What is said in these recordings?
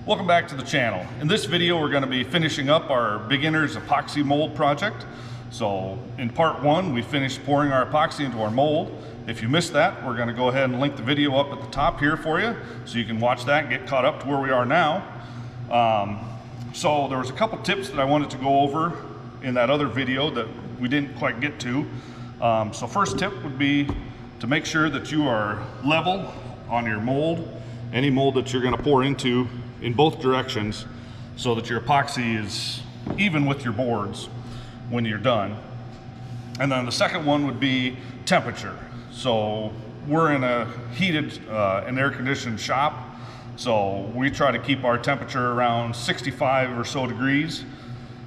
Welcome back to the channel. In this video we're going to be finishing up our beginner's epoxy mold project. So in part one we finished pouring our epoxy into our mold. If you missed that, we're going to go ahead and link the video up at the top here for you so you can watch that and get caught up to where we are now. So there was a couple tips that I wanted to go over in that other video that we didn't quite get to. So first tip would be to make sure that you are level on your mold, any mold that you're going to pour into in both directions, so that your epoxy is even with your boards when you're done. And then the second one would be temperature. So we're in a heated and air-conditioned shop, so we try to keep our temperature around 65 or so degrees.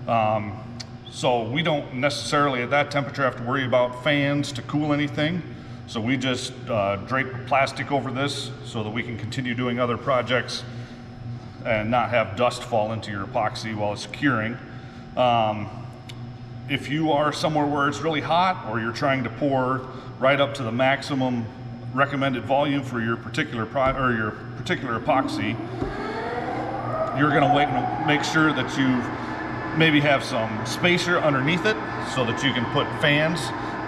So we don't necessarily at that temperature have to worry about fans to cool anything. So we just drape plastic over this so that we can continue doing other projects and not have dust fall into your epoxy while it's curing. If you are somewhere where it's really hot, or you're trying to pour right up to the maximum recommended volume for your particular epoxy, you're going to make sure that you maybe have some spacer underneath it so that you can put fans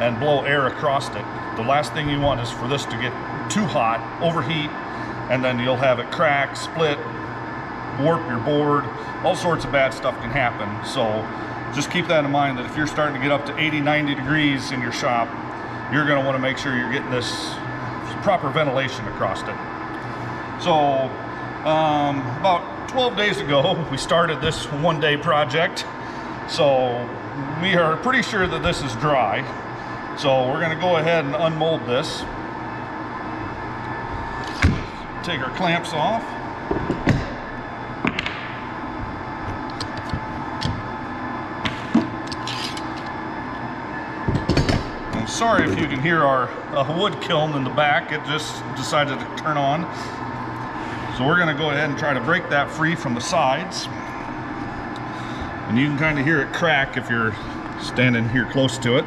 and blow air across it. The last thing you want is for this to get too hot, overheat, and then you'll have it crack, split, warp your board. All sorts of bad stuff can happen. So just keep that in mind, that if you're starting to get up to 80-90 degrees in your shop, you're going to want to make sure you're getting this proper ventilation across it. So about 12 days ago we started this one-day project, so we are pretty sure that this is dry. So we're going to go ahead and unmold this. Take our clamps off. I'm sorry if you can hear our wood kiln in the back. It just decided to turn on. So we're going to go ahead and try to break that free from the sides. And you can kind of hear it crack if you're standing here close to it.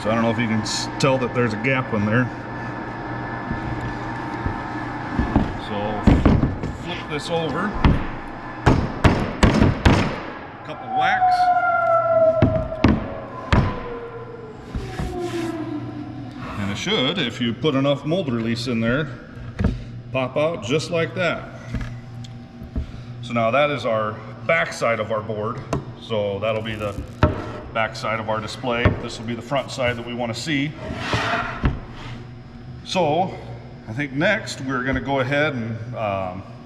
So I don't know if you can tell that there's a gap in there. So flip this over. A couple whacks. And it should, if you put enough mold release in there, pop out just like that. So now that is our back side of our board. So that'll be the back side of our display. This will be the front side that we want to see. So I think next we're going to go ahead and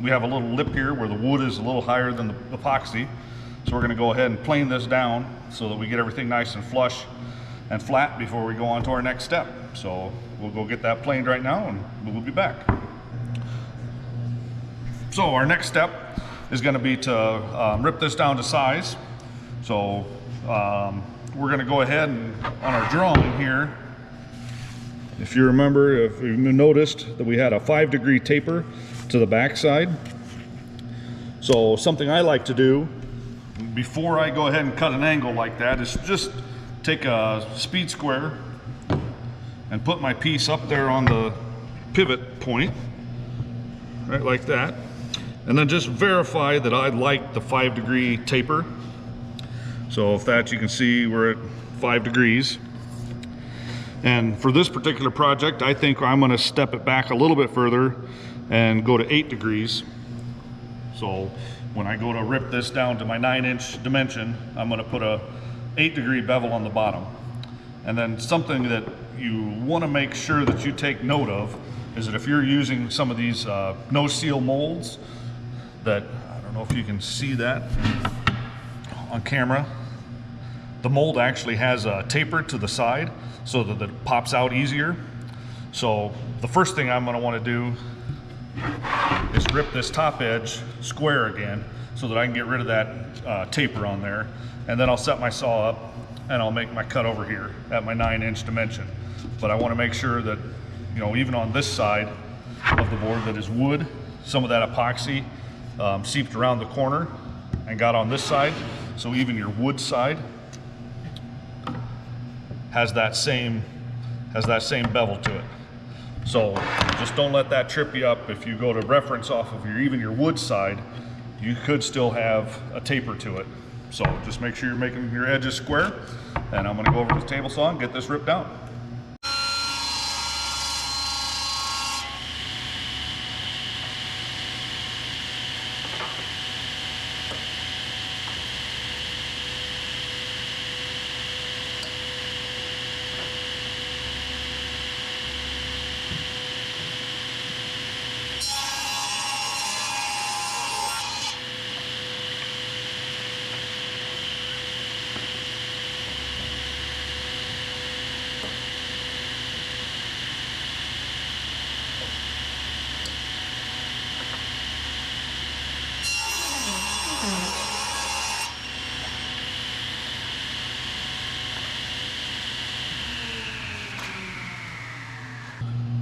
we have a little lip here where the wood is a little higher than the epoxy. So we're going to go ahead and plane this down so that we get everything nice and flush and flat before we go on to our next step. So we'll go get that planed right now and we'll be back. So our next step is going to be to rip this down to size. So we're going to go ahead and on our drawing here, if you remember, if you noticed that we had a 5-degree taper to the back side. So something I like to do before I go ahead and cut an angle like that is just take a speed square and put my piece up there on the pivot point, right like that, and then just verify that I like the 5-degree taper. So if that, you can see we're at 5 degrees. And for this particular project, I think I'm going to step it back a little bit further and go to 8 degrees. So when I go to rip this down to my 9-inch dimension, I'm going to put a 8-degree bevel on the bottom. And then something that you want to make sure that you take note of is that if you're using some of these no-seal molds, that, I don't know if you can see that on camera, the mold actually has a taper to the side so that it pops out easier. So the first thing I'm going to want to do is rip this top edge square again so that I can get rid of that taper on there. And then I'll set my saw up and I'll make my cut over here at my 9-inch dimension. But I want to make sure that, you know, even on this side of the board that is wood, some of that epoxy seeped around the corner and got on this side. So even your wood side has that same bevel to it. So just don't let that trip you up. If you go to reference off of even your wood side, you could still have a taper to it. So just make sure you're making your edges square, and I'm gonna go over to the table saw and get this ripped down.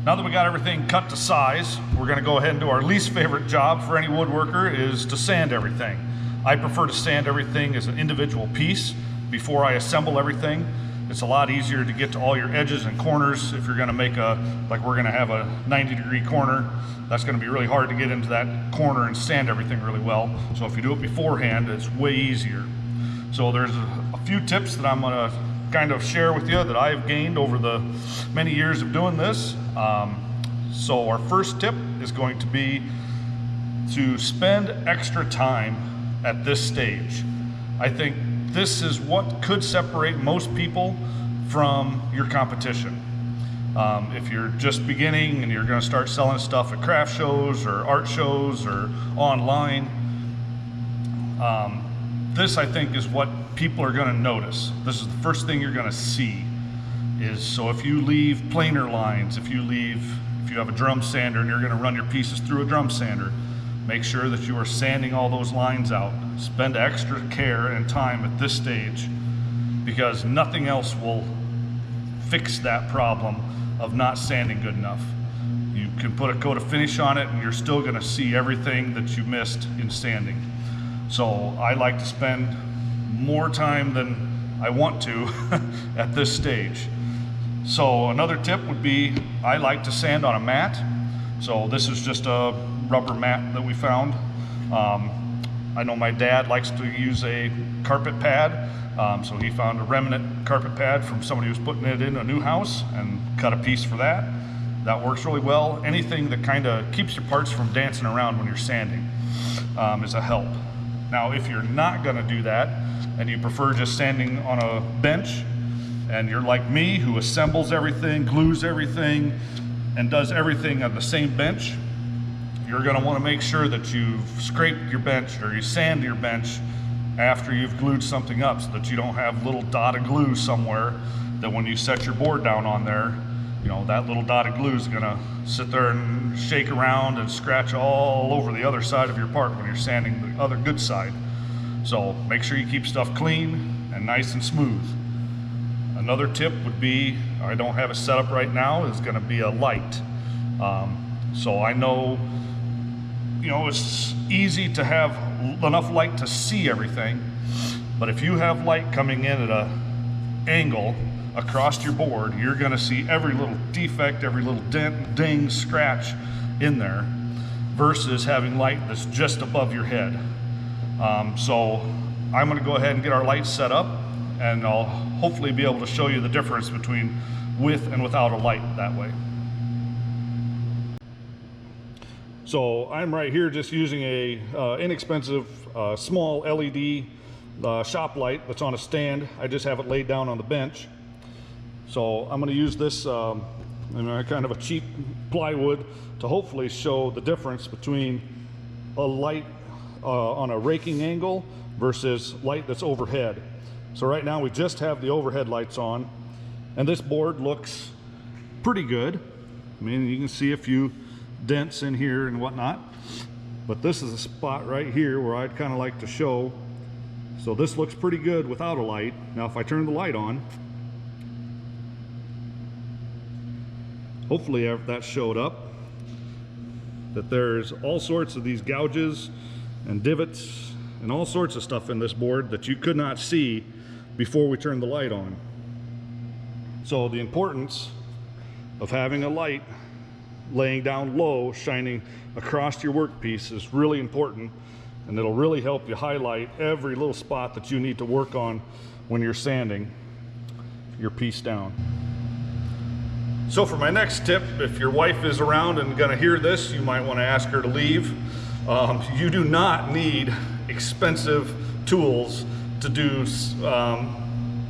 Now that we got everything cut to size, we're gonna go ahead and do our least favorite job for any woodworker, is to sand everything. I prefer to sand everything as an individual piece before I assemble everything. It's a lot easier to get to all your edges and corners. If you're gonna make like we're gonna have a 90-degree corner, that's gonna be really hard to get into that corner and sand everything really well. So if you do it beforehand, it's way easier. So there's a few tips that I'm gonna kind of share with you that I've gained over the many years of doing this. So our first tip is going to be to spend extra time at this stage. I think this is what could separate most people from your competition. If you're just beginning and you're going to start selling stuff at craft shows or art shows or online, this I think is what people are going to notice. This is the first thing you're going to see. So if you leave planer lines, if you have a drum sander and you're going to run your pieces through a drum sander, make sure that you are sanding all those lines out. Spend extra care and time at this stage, because nothing else will fix that problem of not sanding good enough. You can put a coat of finish on it and you're still going to see everything that you missed in sanding. So I like to spend more time than I want to at this stage. So another tip would be, I like to sand on a mat. So this is just a rubber mat that we found. I know my dad likes to use a carpet pad. So he found a remnant carpet pad from somebody who's putting it in a new house and cut a piece for that. That works really well. Anything that kind of keeps your parts from dancing around when you're sanding is a help. Now, if you're not gonna do that and you prefer just sanding on a bench, and you're like me, who assembles everything, glues everything, and does everything on the same bench, you're gonna wanna make sure that you've scraped your bench or you sand your bench after you've glued something up, so that you don't have little dot of glue somewhere that when you set your board down on there, you know, that little dot of glue is gonna sit there and shake around and scratch all over the other side of your part when you're sanding the other good side. So make sure you keep stuff clean and nice and smooth. Another tip would be, I don't have it set up right now, is gonna be a light. So I know, you know, it's easy to have enough light to see everything, but if you have light coming in at an angle across your board, you're gonna see every little defect, every little dent, ding, scratch in there, versus having light that's just above your head. So I'm gonna go ahead and get our lights set up, and I'll hopefully be able to show you the difference between with and without a light that way. So I'm right here just using a inexpensive small LED shop light that's on a stand. I just have it laid down on the bench. So I'm going to use this kind of a cheap plywood to hopefully show the difference between a light on a raking angle versus light that's overhead. So right now we just have the overhead lights on, and this board looks pretty good. I mean, you can see a few dents in here and whatnot, but this is a spot right here where I'd kind of like to show. So this looks pretty good without a light. Now if I turn the light on, hopefully that showed up, that there's all sorts of these gouges and divots and all sorts of stuff in this board that you could not see before we turned the light on. So the importance of having a light laying down low, shining across your workpiece is really important, and it'll really help you highlight every little spot that you need to work on when you're sanding your piece down. So for my next tip, if your wife is around and gonna hear this, you might wanna ask her to leave. You do not need expensive tools to do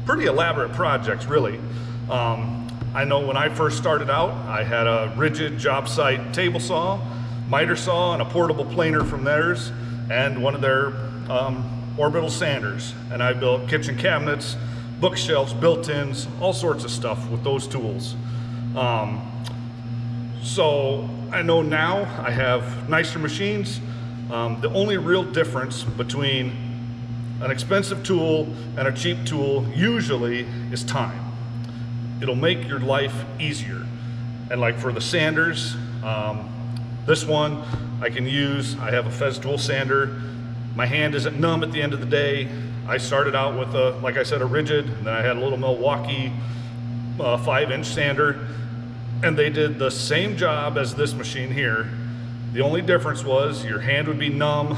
pretty elaborate projects, really. I know when I first started out, I had a rigid job site table saw, miter saw, and a portable planer from theirs, and one of their orbital sanders. And I built kitchen cabinets, bookshelves, built-ins, all sorts of stuff with those tools. So I know now I have nicer machines. The only real difference between an expensive tool and a cheap tool usually is time. It'll make your life easier. And like for the sanders, this one I can use, I have a Fez tool sander. My hand isn't numb at the end of the day. I started out with like I said, a rigid, and then I had a little Milwaukee 5-inch sander, and they did the same job as this machine here. The only difference was your hand would be numb.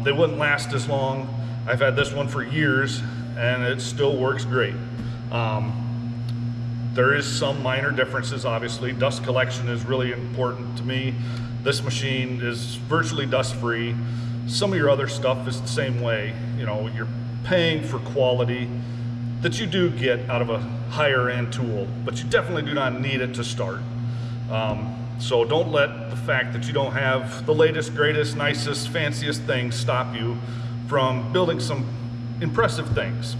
They wouldn't last as long. I've had this one for years and it still works great. There is some minor differences, obviously. Dust collection is really important to me. This machine is virtually dust free. Some of your other stuff is the same way. You know, you're paying for quality that you do get out of a higher end tool, but you definitely do not need it to start. So don't let the fact that you don't have the latest, greatest, nicest, fanciest things stop you from building some impressive things.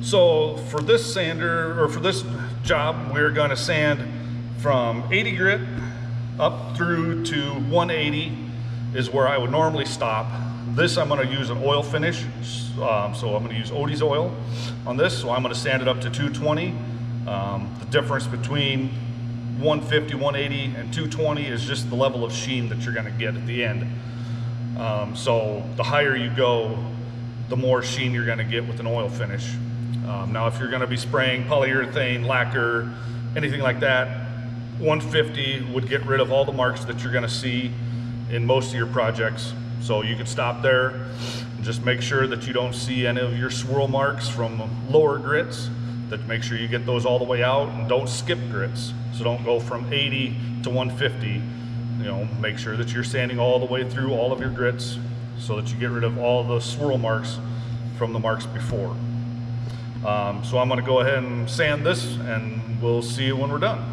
So for this sander, or for this job, we're gonna sand from 80 grit up through to 180 is where I would normally stop. This I'm gonna use an oil finish. So I'm gonna use Odie's oil on this. So I'm gonna sand it up to 220. The difference between 150, 180, and 220 is just the level of sheen that you're gonna get at the end. So the higher you go, the more sheen you're gonna get with an oil finish. Now if you're gonna be spraying polyurethane, lacquer, anything like that, 150 would get rid of all the marks that you're gonna see in most of your projects. So you can stop there and just make sure that you don't see any of your swirl marks from lower grits, that make sure you get those all the way out, and don't skip grits. So don't go from 80 to 150. You know, make sure that you're sanding all the way through all of your grits so that you get rid of all the swirl marks from the marks before. So I'm gonna go ahead and sand this, and we'll see you when we're done.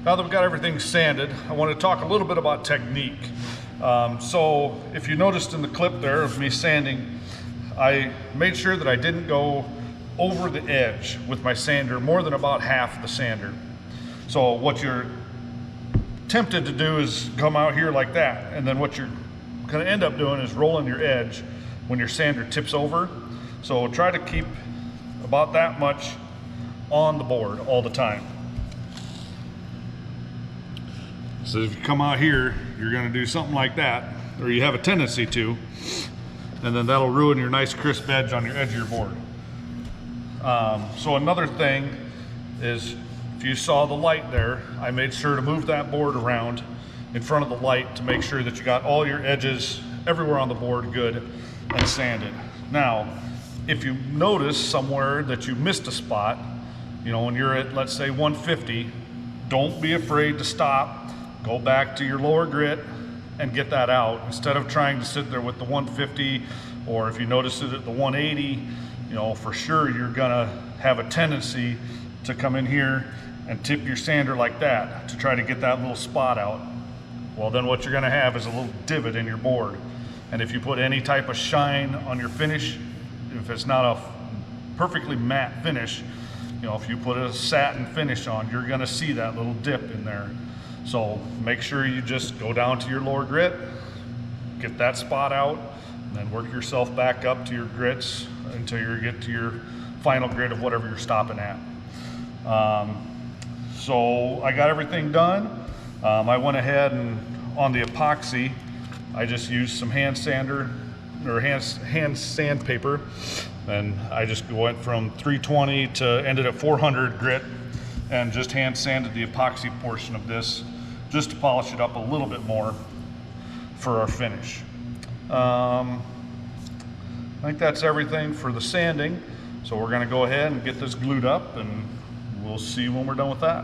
Now that we've got everything sanded, I want to talk a little bit about technique. So if you noticed in the clip there of me sanding, I made sure that I didn't go over the edge with my sander more than about half the sander. So what you're tempted to do is come out here like that, and then what you're going to end up doing is rolling your edge when your sander tips over. So try to keep about that much on the board all the time. So if you come out here, you're going to do something like that, or you have a tendency to, and then that'll ruin your nice crisp edge on your edge of your board. So another thing is, if you saw the light there, I made sure to move that board around in front of the light to make sure that you got all your edges everywhere on the board good and sanded. Now, if you notice somewhere that you missed a spot, you know, when you're at, let's say 150, don't be afraid to stop. Go back to your lower grit and get that out instead of trying to sit there with the 150, or if you notice it at the 180, you know, for sure you're gonna have a tendency to come in here and tip your sander like that to try to get that little spot out. Well, then what you're gonna have is a little divot in your board. And if you put any type of shine on your finish, if it's not a perfectly matte finish, you know, if you put a satin finish on, you're gonna see that little dip in there. So make sure you just go down to your lower grit, get that spot out, and then work yourself back up to your grits until you get to your final grit of whatever you're stopping at. So I got everything done. I went ahead and on the epoxy, I just used some hand sander or hand sandpaper, and I just went from 320 to ended at 400 grit and just hand sanded the epoxy portion of this just to polish it up a little bit more for our finish. I think that's everything for the sanding. So we're gonna go ahead and get this glued up, and we'll see when we're done with that.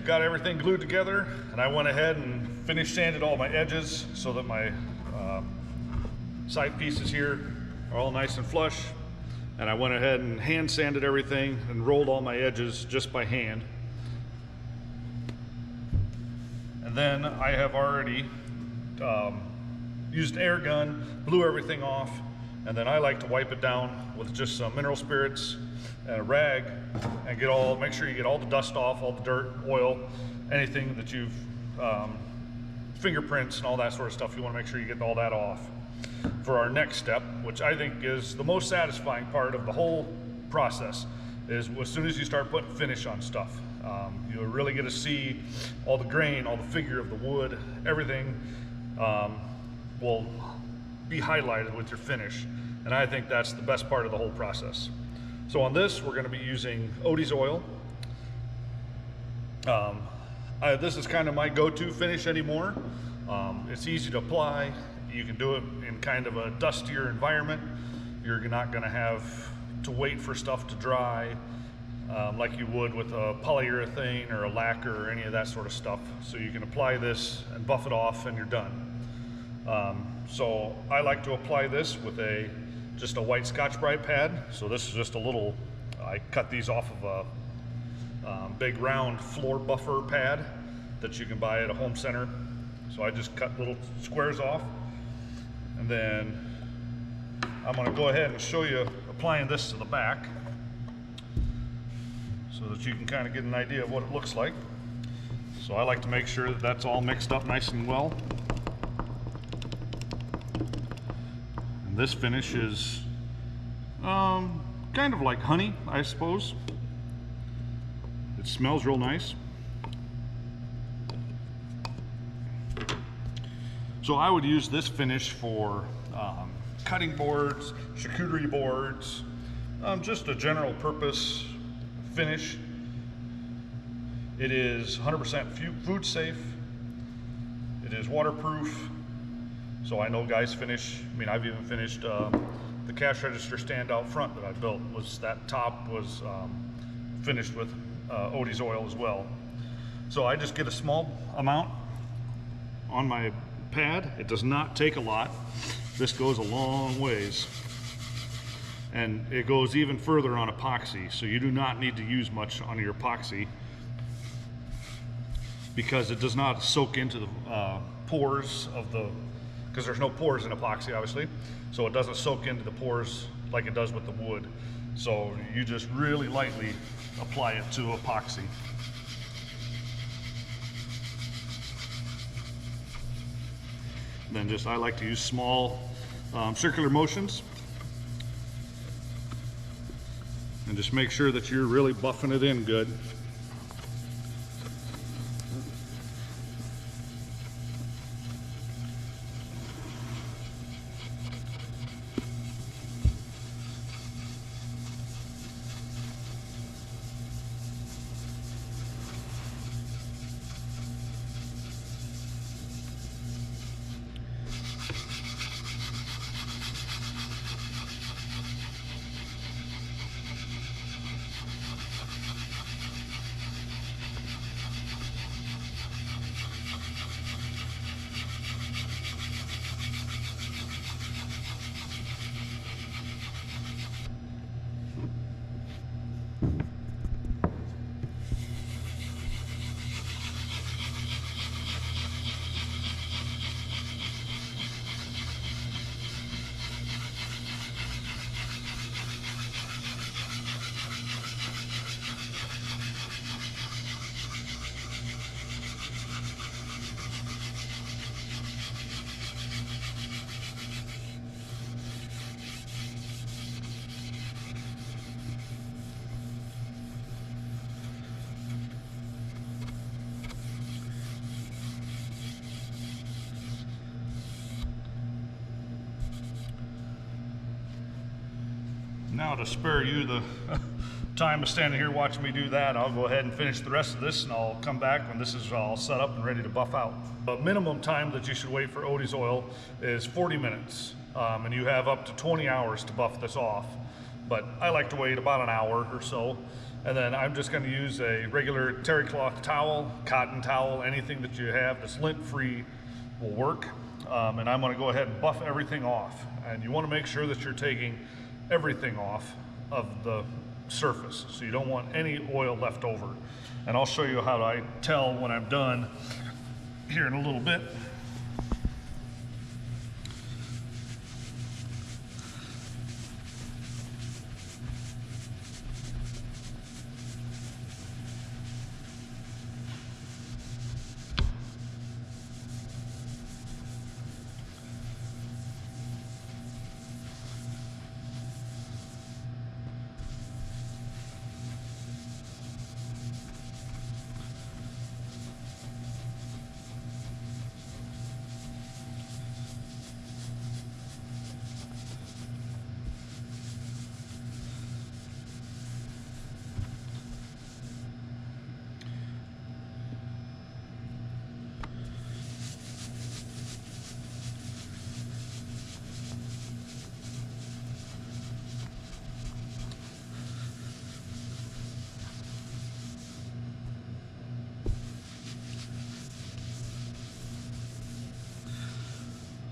Got everything glued together, and I went ahead and finish sanded all my edges so that my side pieces here are all nice and flush. And I went ahead and hand sanded everything and rolled all my edges just by hand. And then I have already used an air gun, blew everything off, and then I like to wipe it down with just some mineral spirits and a rag and make sure you get all the dust off, all the dirt, oil, anything that you've, fingerprints and all that sort of stuff. You want to make sure you get all that off. For our next step, which I think is the most satisfying part of the whole process, is as soon as you start putting finish on stuff. You'll really get to see all the grain, all the figure of the wood, everything will be highlighted with your finish. And I think that's the best part of the whole process. So on this, we're going to be using Odie's oil. This is kind of my go-to finish anymore. It's easy to apply. You can do it in kind of a dustier environment. You're not going to have to wait for stuff to dry like you would with a polyurethane or a lacquer or any of that sort of stuff. So you can apply this and buff it off and you're done. So I like to apply this with just a white Scotch-Brite pad. So this is just a little, I cut these off of a big round floor buffer pad that you can buy at a home center. So I just cut little squares off. And then I'm going to go ahead and show you applying this to the back so that you can kind of get an idea of what it looks like. So I like to make sure that that's all mixed up nice and well. And this finish is kind of like honey, I suppose. It smells real nice. So I would use this finish for cutting boards, charcuterie boards, just a general purpose finish. It is 100% food safe. It is waterproof. So I know guys finish, I mean, I've even finished the cash register stand out front that I built, that top was finished with Odie's oil as well. So I just get a small amount on my pad. It does not take a lot. This goes a long ways. And it goes even further on epoxy, so you do not need to use much on your epoxy. because it does not soak into the pores of the, because there's no pores in epoxy obviously, so it doesn't soak into the pores like it does with the wood. So you just really lightly apply it to epoxy. And then just, I like to use small circular motions. And just make sure that you're really buffing it in good. Now, to spare you the time of standing here watching me do that, I'll go ahead and finish the rest of this, and I'll come back when this is all set up and ready to buff out. The minimum time that you should wait for Odie's oil is 40 minutes, and you have up to 20 hours to buff this off. But I like to wait about an hour or so, and then I'm just going to use a regular terry cloth towel, cotton towel, anything that you have that's lint-free will work. And I'm going to go ahead and buff everything off. And you want to make sure that you're taking everything off of the surface, so you don't want any oil left over. And I'll show you how I tell when I'm done here in a little bit.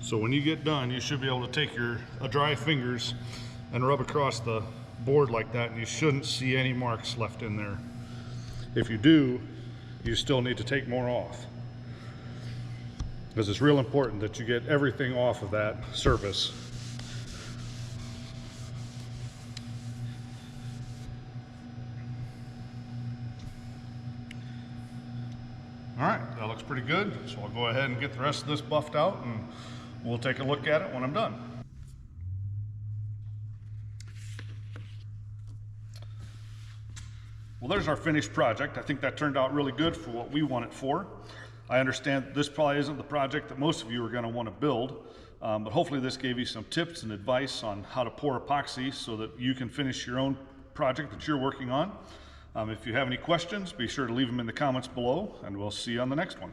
So when you get done, you should be able to take your dry fingers and rub across the board like that, and you shouldn't see any marks left in there. If you do, you still need to take more off, because it's real important that you get everything off of that surface. All right, that looks pretty good. So I'll go ahead and get the rest of this buffed out, and we'll take a look at it when I'm done. Well, there's our finished project. I think that turned out really good for what we want it for. I understand this probably isn't the project that most of you are going to want to build, but hopefully this gave you some tips and advice on how to pour epoxy so that you can finish your own project that you're working on. If you have any questions, be sure to leave them in the comments below, and we'll see you on the next one.